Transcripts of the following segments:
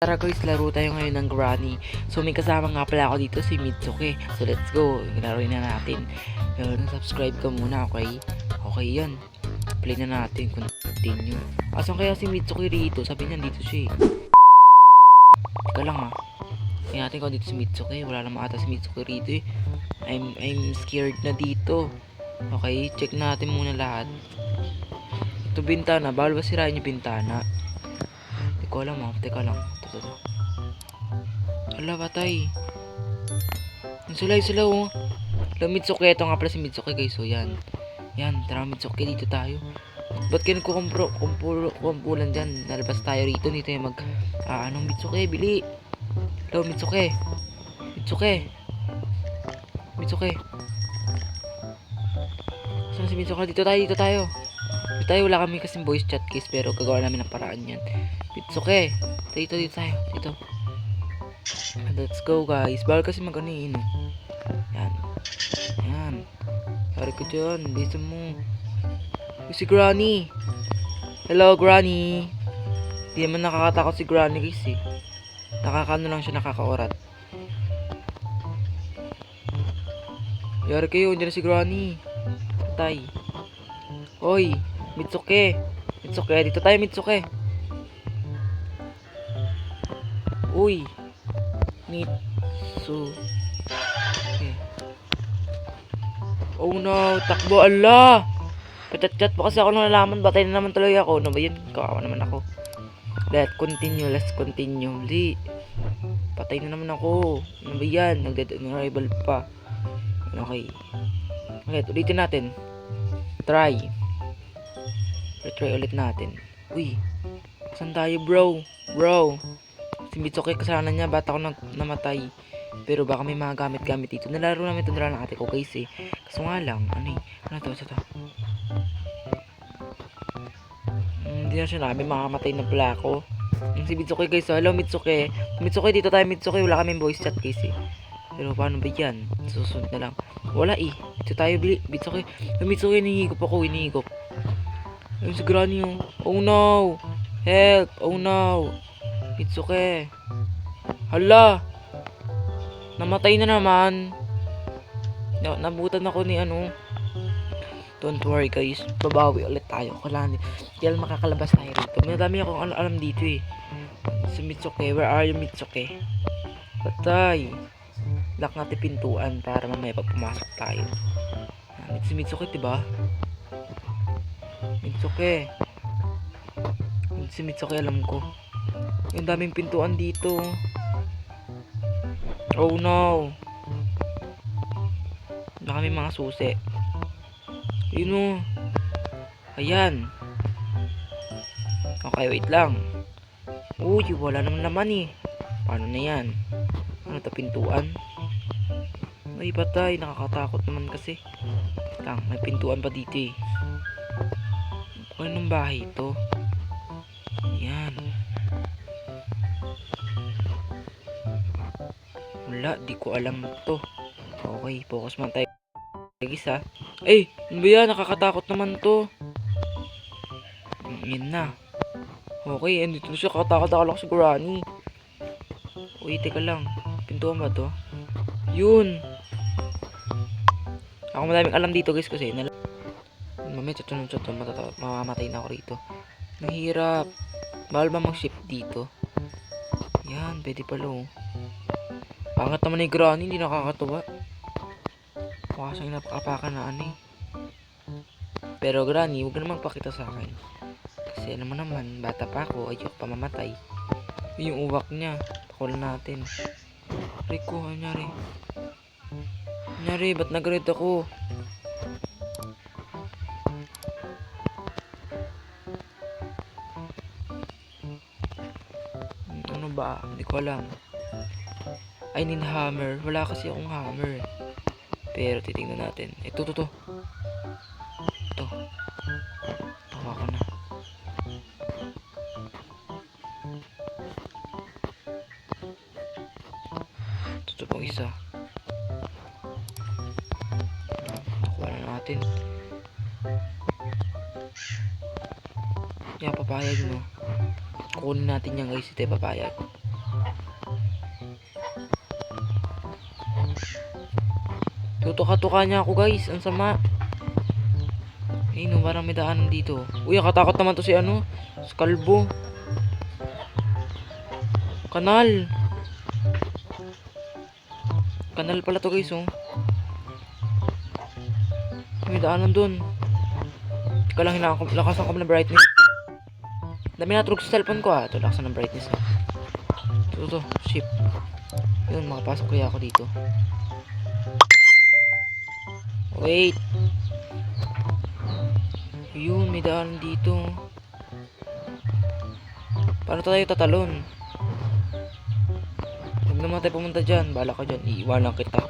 Tara guys, laro tayo ngayon ng Granny. So may kasama nga pala ako dito si Mitsuki. So let's go, laruin na natin. Yun, subscribe ka muna, okay? Okay yun. Play na natin, continue. Asan kaya si Mitsuki rito? Sabi niya dito siya eh. Teka lang ha. Tingnan natin kung dito si Mitsuki. Wala namang ata si Mitsuki rito eh. I'm scared na dito. Okay, check natin muna lahat. Ito bintana, bawal ba sirain yung bintana? Hindi ko alam ha, teka lang. Ito. Ala, patay. Sila oh. Ala, Mitsuki. Ito nga pala si Mitsuki guys. So yan. Yan, tara Mitsuki, dito tayo. Ba't kayo nagkukumpulan dyan? Nalabas tayo rito. Dito yung anong Mitsuki, bili. Hello, Mitsuki. Mitsuki. Saan si Mitsuki? Dito tayo. Wala kami kasing voice chat case. Pero gagawa namin ng paraan yan. Mitsuki. Dito tayo. Dito. Let's go guys. Bawal kasi mag-ano. Yan. Sorry ko dyan. Listen mo. Si Granny. Hello Granny. Di naman nakakatakot si Granny guys eh. Nakakaano lang siya, nakakaorat. Yari kayo. Diyan na si Granny. Patay. Hoy. Mitsuki. Dito tayo Mitsuki. Uy. Okay. Oh no, takbo, ala! Patat-chat pa kasi ako nalaman, batay na naman tuloy ako. Ano ba yun? Kawawa naman ako. Let's continue. Patay na naman ako. Ano ba yan? Nag-rival pa. Okay. Ulitin natin. Try ulit natin. Uy, saan tayo bro? Si Mitsuki kasalanan niya, ba't ako namatay? Pero baka may mga gamit dito. Nalaro namin ito ng ate ko guys eh. Kaso nga lang, ano to? Hindi na siya namin makamatay na pala ako. Si Mitsuki guys, hello Mitsuki. Dito tayo Mitsuki, wala kaming voice chat guys eh. Pero paano ba yan? Susunod na lang. Wala eh. Dito tayo, Mitsuki. Mitsuki, hinihigop ako. Ayun si Granny oh. Oh no! Help! Oh no! Mitsuki. Hala! Namatay na naman. Nabutan ako ni Don't worry guys. Babawi ulit tayo. Kailan makakalabas tayo rito. Madami akong alam dito eh. Si Mitsuki. Where are you Mitsuki? Patay. Lock natin pintuan para mamaya pag pumasok tayo. Si Mitsuki diba? Si Mitsuki alam ko. Yung daming pintuan dito. Oh no. Wala kami mga susi. Yun o. Ayan. Okay, wait lang. Uy, wala naman naman eh. Paano na yan? Ano to, pintuan? Ay, patay. Nakakatakot naman kasi. May pintuan pa dito eh. Anong bahay ito? Yan. Wala, di ko alam to. Okay, focus man tayo guys ha. Ay, ano ba yan? Nakakatakot naman to. Yan na. Okay, andito na siya. Kakatakot ako si Granny. Uy, teka lang. Pintuan ba to? Yun. Ako madaming alam dito guys kasi mamaya mamamatay na ako rito. Mahirap. Bawal ba mag-shift dito? Yan, pwede pala oh. Pangat naman ni Granny, hindi nakakatuwa. Makasang napakapakan na Pero Granny, huwag ka naman pakita sa akin. Kasi alam mo naman, bata pa ako, ayok pa mamatay. Yung uwak niya, pakulan natin. Rico, ano nangyari? Ba't nag-red ako? Ano ba? Hindi ko alam. I need hammer. Wala kasi akong hammer. Pero titingnan natin. Ito. Tawa ko na. Ito pang isa. Nakuha na natin. Yan, papayag no. Kunin natin yan guys. Ito papayag. Tutuka-tuka niya ako guys. Ang sama. Eh no, parang may daanan dito. Uy, nakatakot naman to si ano. Si Kalbo. Kanal. Kanal pala to guys oh. May daanan dun. Teka lang, lakasan ko ng brightness. Dami natulog sa cellphone ko ah. Ito, lakasan ng brightness ah. Ito, ship. Yun, makapasok kaya ako dito. Wait. Yun, may daan dito. Paano tayo tatalon? Huwag naman tayo pumunta dyan. Bala ka dyan. Iiwanan kita.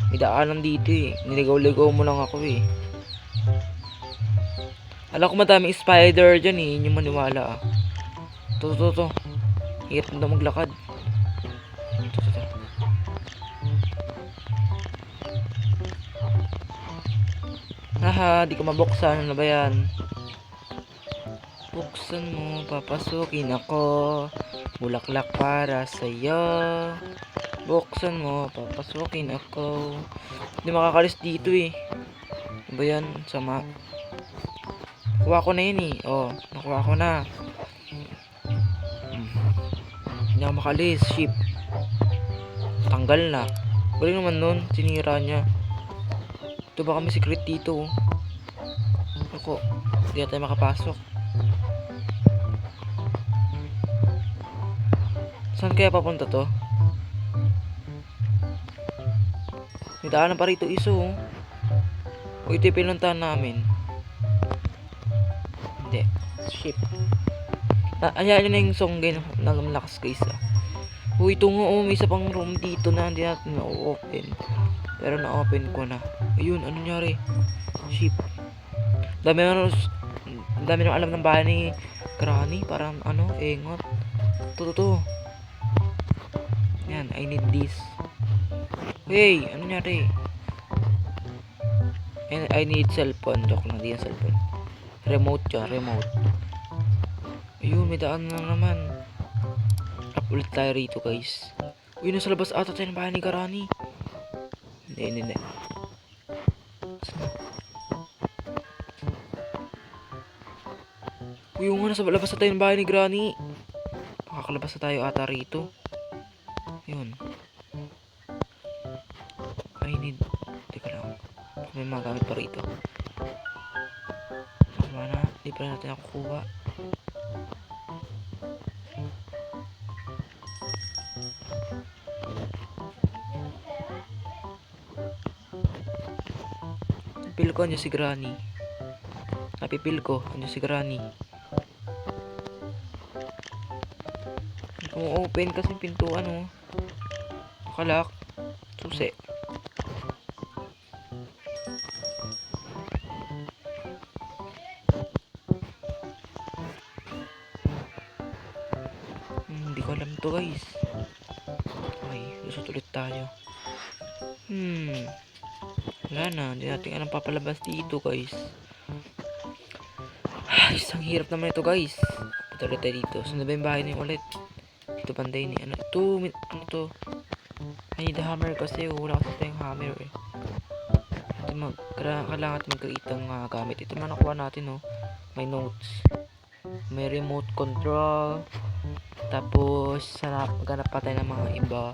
May daanan dito eh. Niligaw-ligaw mo lang ako eh. Alam ko madaming spider dyan eh. Hindi maniwala ah. To. Hirap na maglakad. To. Haha, di ko mabuksan. Ano ba yan? Buksan mo, papasukin ako. Bulaklak para sa'yo. Buksan mo, papasukin ako. Hindi makakalis dito eh. Ano ba yan? Sama. Nakuha ko na yun eh. Oh, nakuha ko na. Hindi ako makalis. Ship. Tanggal na. Galing naman nun. Sinira niya. Ito ba kami secret dito? Ako. Hindi na tayo makapasok. Saan kaya papunta to? May daanan pa rito iso. O ito yung pinuntahan namin. Hindi. Ship. Ayan na yung songgay na malakas guys ah. Uy, ito nga oh, may isa pang room dito na hindi natin na-open. Pero na-open ko na. Ayun, ano nangyari? Ship. Dami nang alam ng bahay ni Granny. Parang ano, engot. To. Yan, I need this. Hey, ano nangyari? And I need cellphone. Joke lang, di yan cellphone. Remote yan, remote. Ayun, may daan na naman. Up ulit tayo rito guys. Uy, nasa labas ata tayo ng bahay ni Granny. Hindi. Uy, yung nasa labas na tayo ng bahay ni Granny. Makakalabas na tayo ata rito. Yun. I need... Teka lang. Baka may magamit pa rito. Tama na. Di pa natin nakukuha. Napipil ko andyan si Granny. Napipil ko andyan si Granny. Hindi ko open kasi yung pintuan oh. Nakalak. Susi. Hindi ko alam to guys. Okay, lusot ulit tayo. Wala na, hindi natin alam papalabas dito guys. Isang hirap naman ito guys. Punta ulit tayo dito. Saan na ba yung bahay niya ulit? Dito banday ni ano ito? Ano to? I need a hammer kasi wala kasi tayong hammer eh. Kailangan natin mag-create ng gamit. Ito man nakuha natin oh. May notes. May remote control. Tapos maghanap pa tayo ng mga iba.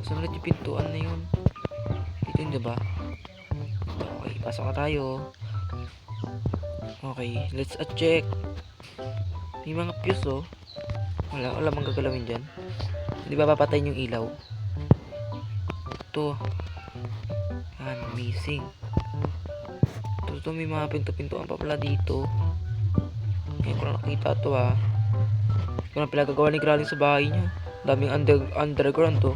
Saan ulit yung pintuan na yun? Dito yun diba? Okay, pasok na tayo. Okay, let's check. May mga fuse oh. Wala mang gagalawin dyan. Hindi ba papatayin yung ilaw? Ito. Yan, missing. Ito may mga pinto-pintuan pa pala dito. Ngayon ko na nakita ito ah. Ito na pinagagawa ni Granny sa bahay niya. Daming underground to.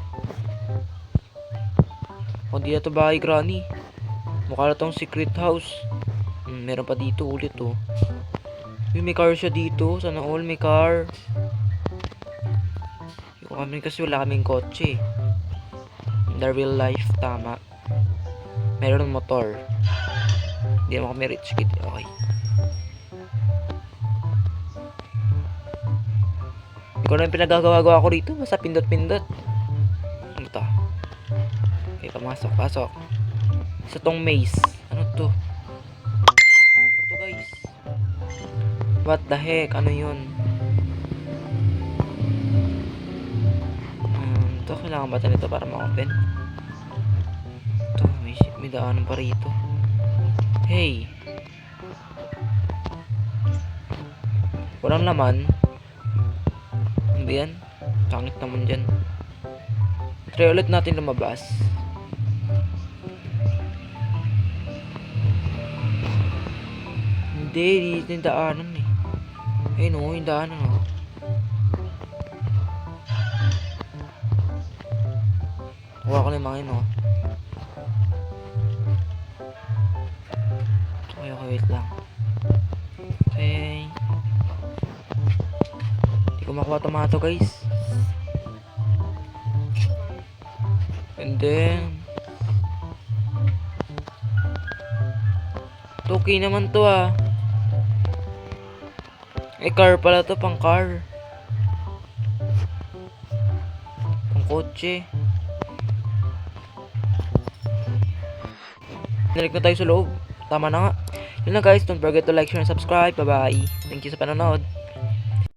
Kung di na ito bahay Granny. Mukha na itong secret house. Meron pa dito ulit oh. May car siya dito. Sana all may car. Kami kasi wala kaming kotse. In the real life, tama. Meron ng motor. Hindi naman kami rich kid. Okay. Hindi ko na yung pinagagawa-gawa ko rito. Basta pindot-pindot. Ano to? Okay, pasok. Isa tong maze. Ano to? Ano to guys? What the heck? Ano yun? Ito, kailangan ba nito para ma-open? Ito, may daanan pa rito. Hey! Walang laman. Ano ba yan? Sangit naman dyan. Try ulit natin lumabas. Hindi, dito yung daanan eh. Ayun o, yung daanan o. Huwag ko na yung mga yun o. Okay, wait lang. Okay. Hindi ko makuha tomato guys. And then okay naman to ah. Car pala to, pang car. Pang kotse. Nalik na tayo sa loob. Tama na nga. Yun lang guys, don't forget to like, share, and subscribe. Bye bye. Thank you sa panonood.